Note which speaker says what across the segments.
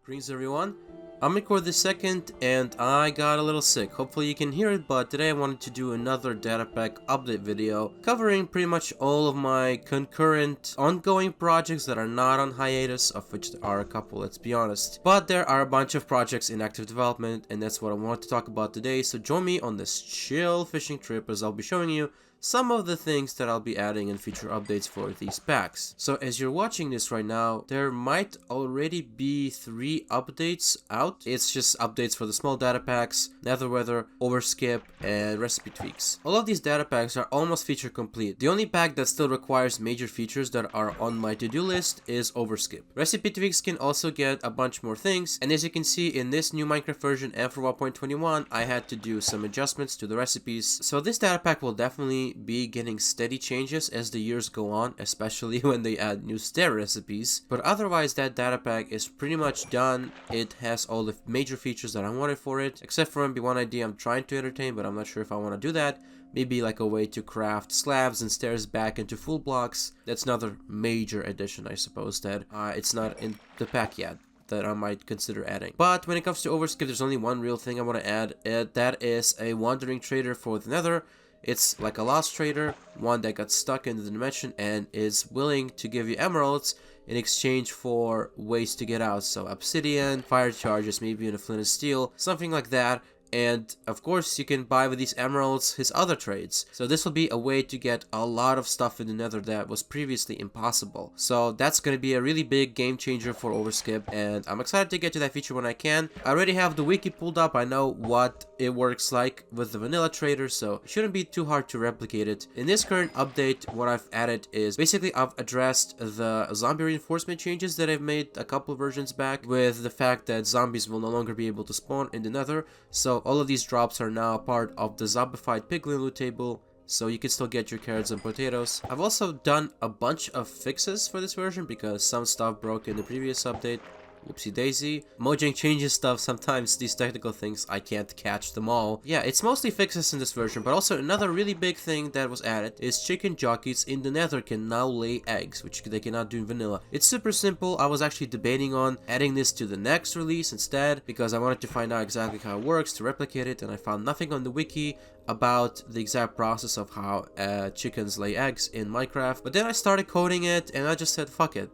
Speaker 1: Greetings everyone, I'm recording this second and I got a little sick. Hopefully you can hear it, but today I wanted to do another datapack update video covering pretty much all of my concurrent ongoing projects that are not on hiatus, of which there are a couple, let's be honest. But there are a bunch of projects in active development and that's what I want to talk about today, so join me on this chill fishing trip as I'll be showing you some of the things that I'll be adding in future updates for these packs. So as you're watching this right now, there might already be 3 updates out. It's just updates for the small data packs, Nether Weather, Overskip, and recipe tweaks. All of these data packs are almost feature complete. The only pack that still requires major features that are on my to-do list is Overskip. Recipe tweaks can also get a bunch more things, and as you can see in this new Minecraft version and for 1.21, I had to do some adjustments to the recipes. So this data pack will definitely be getting steady changes as the years go on, especially when they add new stair recipes. But otherwise, that data pack is pretty much done. It has all the major features that I wanted for it, except for maybe one idea I'm trying to entertain, but I'm not sure if I want to do that. Maybe like a way to craft slabs and stairs back into full blocks. That's another major addition, I suppose, that it's not in the pack yet, that I might consider adding. But when it comes to Overskip, there's only one real thing I want to add. That is a wandering trader for the Nether. It's like a lost trader, one that got stuck in the dimension and is willing to give you emeralds in exchange for ways to get out. So obsidian, fire charges, maybe even a flint and steel, something like that. And of course you can buy with these emeralds his other trades. So this will be a way to get a lot of stuff in the Nether that was previously impossible. So that's going to be a really big game changer for Overskip, and I'm excited to get to that feature when I can. I already have the wiki pulled up. I know what it works like with the vanilla trader, so it shouldn't be too hard to replicate it. In this current update, what I've added is basically I've addressed the zombie reinforcement changes that I've made a couple versions back, with the fact that zombies will no longer be able to spawn in the Nether. So all of these drops are now part of the zombified piglin loot table, so you can still get your carrots and potatoes. I've also done a bunch of fixes for this version because some stuff broke in the previous update. Whoopsie daisy. Mojang changes stuff sometimes, these technical things, I can't catch them all. Yeah, it's mostly fixes in this version, but also another really big thing that was added is chicken jockeys in the Nether can now lay eggs, which they cannot do in vanilla. It's super simple. I was actually debating on adding this to the next release instead, because I wanted to find out exactly how it works to replicate it, and I found nothing on the wiki about the exact process of how chickens lay eggs in Minecraft. But then I started coding it, and I just said, fuck it.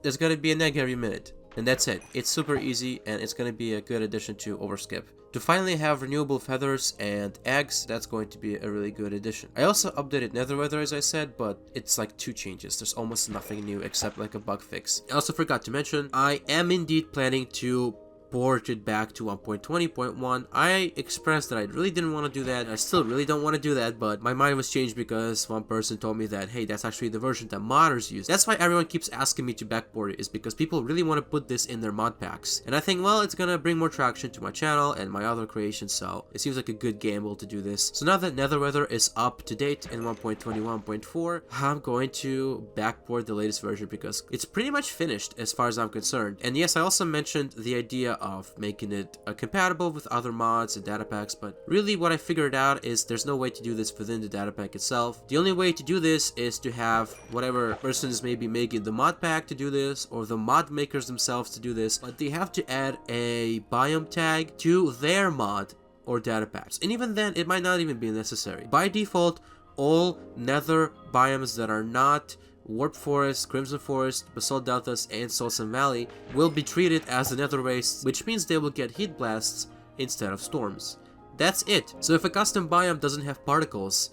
Speaker 1: There's gonna be an egg every minute. And that's it. It's super easy and it's going to be a good addition to Overskip. To finally have renewable feathers and eggs, that's going to be a really good addition. I also updated Nether Weather, as I said, but it's like 2 changes. There's almost nothing new except like a bug fix. I also forgot to mention, I am indeed planning to port it back to 1.20.1. I expressed that I really didn't want to do that. I still really don't want to do that, but my mind was changed because one person told me that, hey, that's actually the version that modders use. That's why everyone keeps asking me to backport it, is because people really want to put this in their mod packs. And I think, well, it's gonna bring more traction to my channel and my other creations, so it seems like a good gamble to do this. So now that Nether Weather is up to date in 1.21.4, I'm going to backport the latest version because it's pretty much finished as far as I'm concerned. And yes, I also mentioned the idea of making it compatible with other mods and data packs, but really what I figured out is there's no way to do this within the data pack itself. The only way to do this is to have whatever person is maybe making the mod pack to do this, or the mod makers themselves to do this, but they have to add a biome tag to their mod or data packs, and even then it might not even be necessary. By default, all Nether biomes that are not Warp Forest, Crimson Forest, Basalt Deltas, and Solston Valley will be treated as the Nether Wastes, which means they will get heat blasts instead of storms. That's it. So if a custom biome doesn't have particles,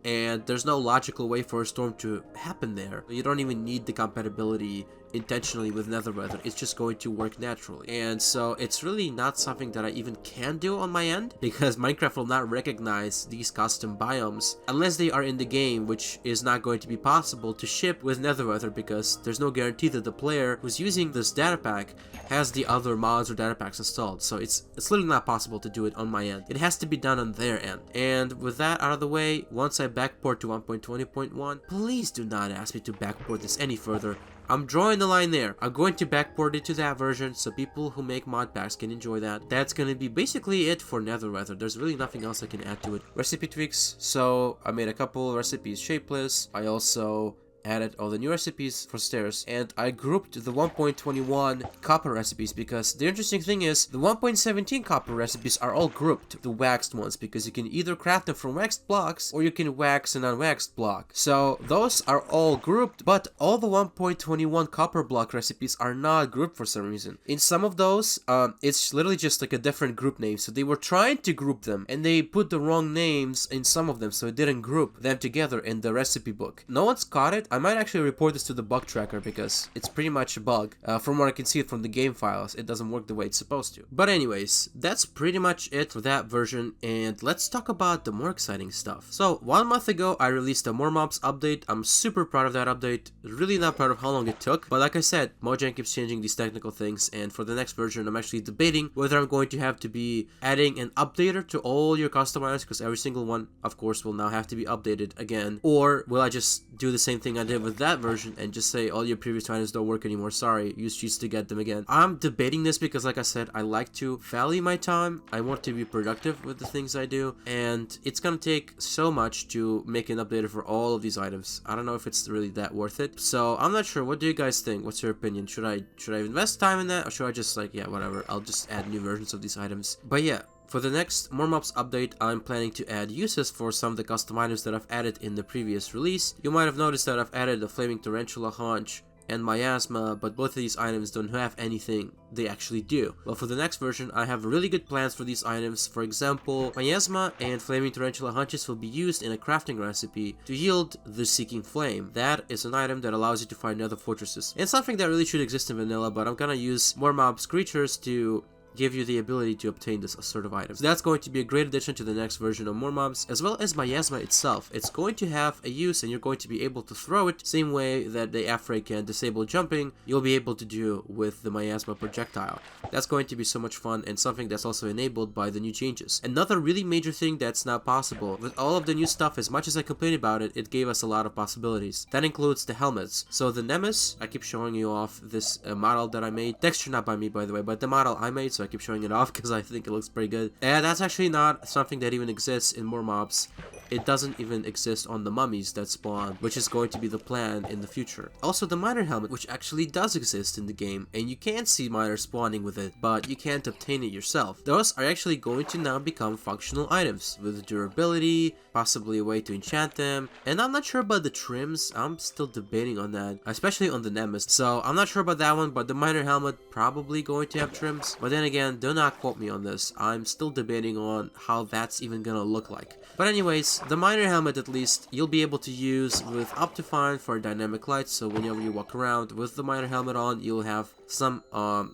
Speaker 1: and there's no logical way for a storm to happen there, you don't even need the compatibility intentionally with Nether Weather. It's just going to work naturally. And so it's really not something that I even can do on my end, because Minecraft will not recognize these custom biomes unless they are in the game, which is not going to be possible to ship with Nether Weather because there's no guarantee that the player who's using this data pack has the other mods or data packs installed. So it's literally not possible to do it on my end. It has to be done on their end. And with that out of the way, once I backport to 1.20.1, please do not ask me to backport this any further. I'm drawing the line there. I'm going to backport it to that version so people who make mod packs can enjoy that. That's gonna be basically it for Nether Weather. There's really nothing else I can add to it. Recipe tweaks. So I made a couple recipes shapeless. I also added all the new recipes for stairs, and I grouped the 1.21 copper recipes because the interesting thing is the 1.17 copper recipes are all grouped, the waxed ones, because you can either craft them from waxed blocks or you can wax an unwaxed block. So those are all grouped, but all the 1.21 copper block recipes are not grouped for some reason. In some of those, it's literally just like a different group name. So they were trying to group them and they put the wrong names in some of them, so it didn't group them together in the recipe book. No one's caught it. I might actually report this to the bug tracker because it's pretty much a bug. From what I can see it from the game files, it doesn't work the way it's supposed to. But anyways, that's pretty much it for that version, and let's talk about the more exciting stuff. So 1 month ago, I released a More Mobs update. I'm super proud of that update. Really not proud of how long it took, but like I said, Mojang keeps changing these technical things, and for the next version, I'm actually debating whether I'm going to have to be adding an updater to all your customizers, because every single one, of course, will now have to be updated again, or will I just do the same thing I did with that version and just say all your previous items don't work anymore, sorry, use cheats to get them again. I'm debating this because, like I said, I like to value my time. I want to be productive with the things I do, and it's gonna take so much to make an updater for all of these items. I don't know if it's really that worth it, so I'm not sure. What do you guys think? What's your opinion? Should I invest time in that, or should I just like, yeah, whatever, I'll just add new versions of these items? But yeah, for the next More Mobs update, I'm planning to add uses for some of the custom items that I've added in the previous release. You might have noticed that I've added the Flaming Tarantula Haunch and Miasma, but both of these items don't have anything they actually do. Well, for the next version, I have really good plans for these items. For example, Miasma and Flaming Tarantula Haunches will be used in a crafting recipe to yield the Seeking Flame. That is an item that allows you to find nether fortresses, and something that really should exist in vanilla, but I'm gonna use More Mobs creatures to give you the ability to obtain this sort of items. That's going to be a great addition to the next version of More Mobs, as well as Miasma itself. It's going to have a use and you're going to be able to throw it same way that the Afray can disable jumping, you'll be able to do with the Miasma projectile. That's going to be so much fun and something that's also enabled by the new changes. Another really major thing that's not possible. With all of the new stuff, as much as I complain about it, it gave us a lot of possibilities. That includes the helmets. So the Nemesis, I keep showing you off this model that I made. Texture not by me, by the way, but the model I made, so I keep showing it off because I think it looks pretty good. And that's actually not something that even exists in More Mobs. It doesn't even exist on the mummies that spawn, which is going to be the plan in the future. Also, the miner helmet, which actually does exist in the game, and you can see miners spawning with it, but you can't obtain it yourself. Those are actually going to now become functional items with durability, possibly a way to enchant them, and I'm not sure about the trims. I'm still debating on that, especially on the Nemesis. So I'm not sure about that one, but the miner helmet probably going to have trims. But then again, do not quote me on this. I'm still debating on how that's even gonna look like. But anyways, the miner helmet, at least, you'll be able to use with Optifine for dynamic light, so whenever you walk around with the miner helmet on, you'll have some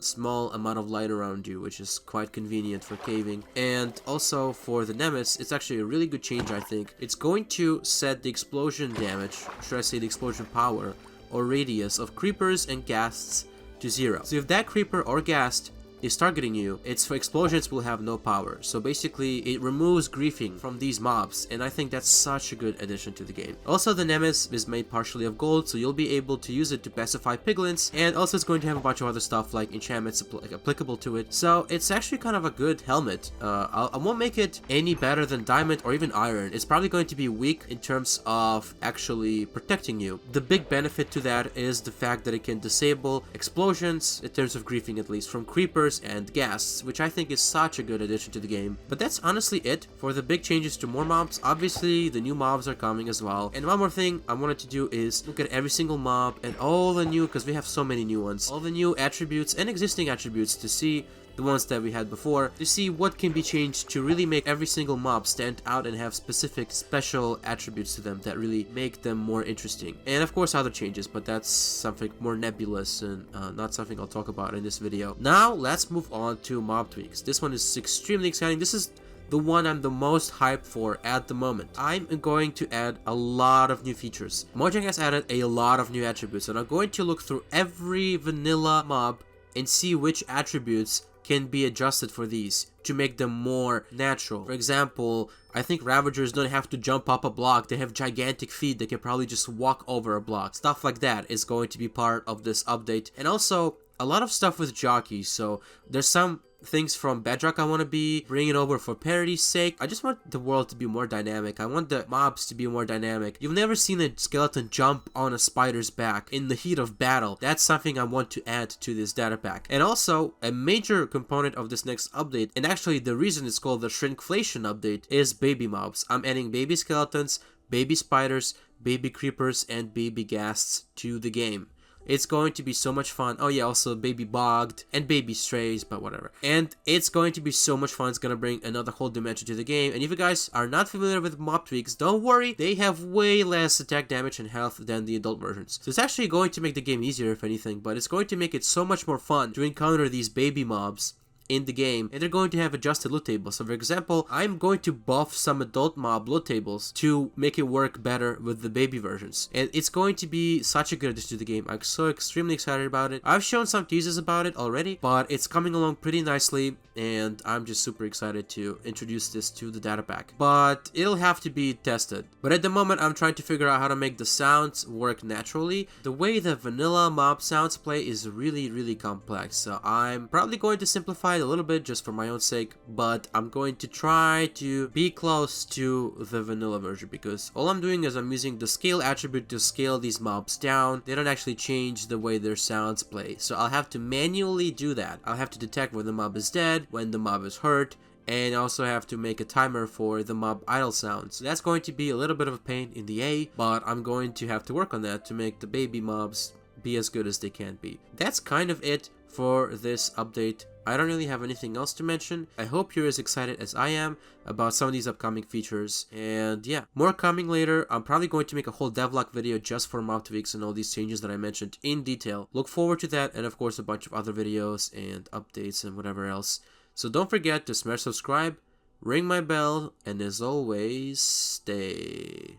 Speaker 1: small amount of light around you, which is quite convenient for caving. And also for the Nemesis, it's actually a really good change, I think. It's going to set the explosion damage, should I say the explosion power, or radius of creepers and ghasts to 0. So if that creeper or ghast is targeting you, its explosions will have no power. So basically, it removes griefing from these mobs, and I think that's such a good addition to the game. Also, the Nemesis is made partially of gold, so you'll be able to use it to pacify piglins, and also it's going to have a bunch of other stuff like enchantments applicable to it. So it's actually kind of a good helmet. I won't make it any better than diamond or even iron. It's probably going to be weak in terms of actually protecting you. The big benefit to that is the fact that it can disable explosions, in terms of griefing at least, from creepers and ghasts, which I think is such a good addition to the game. But that's honestly it for the big changes to More Mobs. Obviously, the new mobs are coming as well. And one more thing I wanted to do is look at every single mob and all the new, because we have so many new ones, all the new attributes and existing attributes to see the ones that we had before, to see what can be changed to really make every single mob stand out and have specific special attributes to them that really make them more interesting. And of course other changes, but that's something more nebulous and not something I'll talk about in this video. Now let's move on to mob tweaks. This one is extremely exciting. This is the one I'm the most hyped for at the moment. I'm going to add a lot of new features. Mojang has added a lot of new attributes, and I'm going to look through every vanilla mob and see which attributes can be adjusted for these to make them more natural. For example, I think Ravagers don't have to jump up a block. They have gigantic feet. They can probably just walk over a block. Stuff like that is going to be part of this update. And also, a lot of stuff with jockeys. So there's some things from Bedrock I want to be bringing over for parity's sake. I just want the world to be more dynamic. I want the mobs to be more dynamic. You've never seen a skeleton jump on a spider's back in the heat of battle. That's something I want to add to this data pack. And also, a major component of this next update, and actually the reason it's called the shrinkflation update, is baby mobs. I'm adding baby skeletons, baby spiders, baby creepers, and baby ghasts to the game. It's going to be so much fun. Oh yeah, also baby bogged and baby strays, but whatever. And it's going to be so much fun. It's going to bring another whole dimension to the game. And if you guys are not familiar with mob tweaks, don't worry. They have way less attack damage and health than the adult versions. So it's actually going to make the game easier if anything, but it's going to make it so much more fun to encounter these baby mobs in the game, and they're going to have adjusted loot tables. So for example, I'm going to buff some adult mob loot tables to make it work better with the baby versions, and it's going to be such a good addition to the game. I'm so extremely excited about it. I've shown some teasers about it already, but it's coming along pretty nicely, and I'm just super excited to introduce this to the data pack. But it'll have to be tested. But at the moment, I'm trying to figure out how to make the sounds work naturally. The way the vanilla mob sounds play is really complex, so I'm probably going to simplify a little bit just for my own sake, but I'm going to try to be close to the vanilla version, because all I'm doing is I'm using the scale attribute to scale these mobs down. They don't actually change the way their sounds play, so I'll have to manually do that. I'll have to detect when the mob is dead, when the mob is hurt, and I also have to make a timer for the mob idle sounds. So that's going to be a little bit of a pain in the A, but I'm going to have to work on that to make the baby mobs be as good as they can be. That's kind of it for this update. I don't really have anything else to mention. I hope you're as excited as I am about some of these upcoming features. And yeah, more coming later. I'm probably going to make a whole devlog video just for mob tweaks and all these changes that I mentioned in detail. Look forward to that, and of course a bunch of other videos and updates and whatever else. So don't forget to smash subscribe, ring my bell, and as always, stay